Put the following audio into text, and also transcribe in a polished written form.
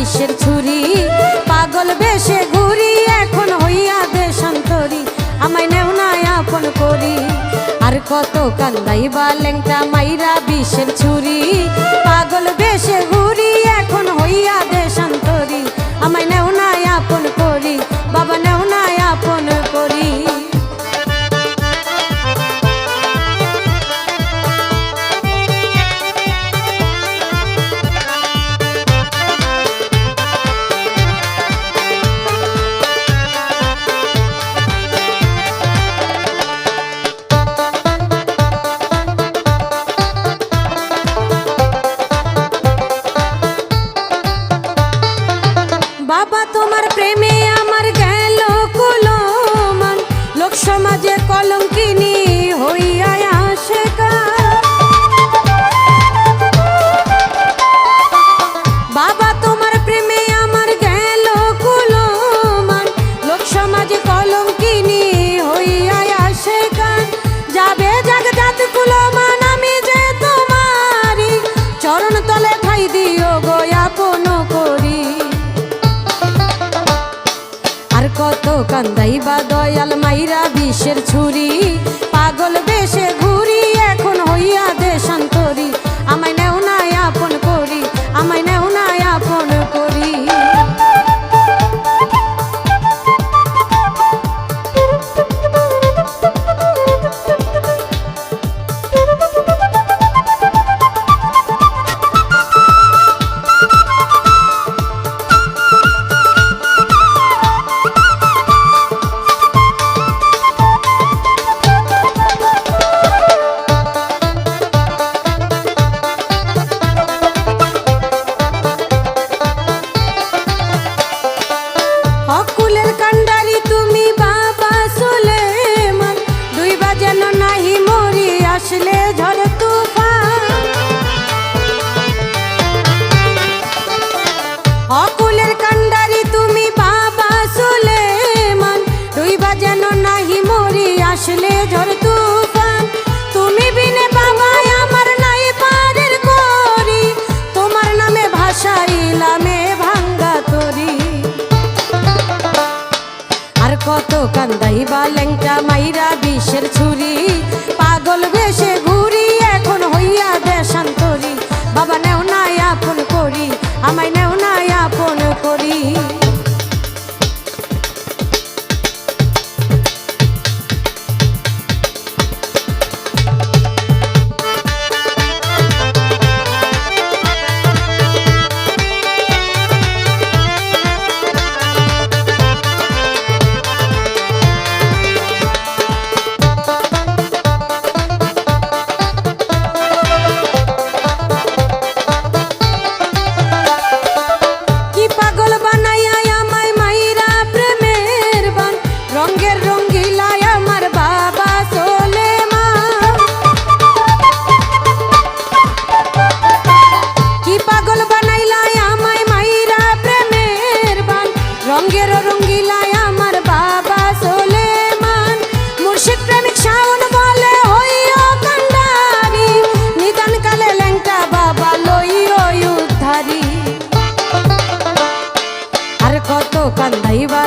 বিষের ছুরি পাগল বেশে ঘুরি এখন হইয়া দেশান্তরী আমায় নেও না আপন করি আর কত কান্দাইবা ল্যাংটা মাইরা বিষের ছুরি পাগল বেশে ঘুরি এখন হইয়া দেশান্তরী আমায় নেও না আপন করি বাবা নেও না আপন করি বাবা তোমার প্রেমে আমার গেল কুলমান লোক সমাজে কলঙ্কিনী হইয়া আশেকা বাবা তোমার প্রেমে আমার গেল কুলমান লোক সমাজে কলঙ্কিনী হইয়া আশেকা যাবে জাগজাত কুলমান আমি যে তোমারি চরণ তলে ঠাই দিও গো আপন করি কত কান্দাইবা দয়াল মাইরা বিষের ছুরি পাগল বেশে ঘুরি এখন হইয়া দেশান্তরী আমায় নেও না আপন করি আমায় নেও না আপন করি অকুলের কান্ডারি তুমি বাবা সুলেমান দুই বাজেন নাহি মরি আসলে ঝড় তুফান অকুলের কান্ডারি তুমি বাবা সুলেমান দুই বাজেন নাহি মরি আসলে ঝড় তুফান তুমি বিনে বাবা আমার নাই পারের করি তোমার নামে ভাষাইলামে ভাঙ্গা তরি কত কান্দাইবা ল্যাংটা মাইরা বিষের ছুরি পাগল বেশে ঘুরি এখন হইয়া দেশান্তরী বাবা নেও না আপন করি আমায় নেও না আপন করি রঙ্গের রঙ্গিলায় আমার বাবা সোলেমান মুর্শিদ প্রেমিক শাওন বলে হইও কান্ডারি নিদান কালে ল্যাংটা বাবা লইও উদ্ধারি আর কত কান্দাইবা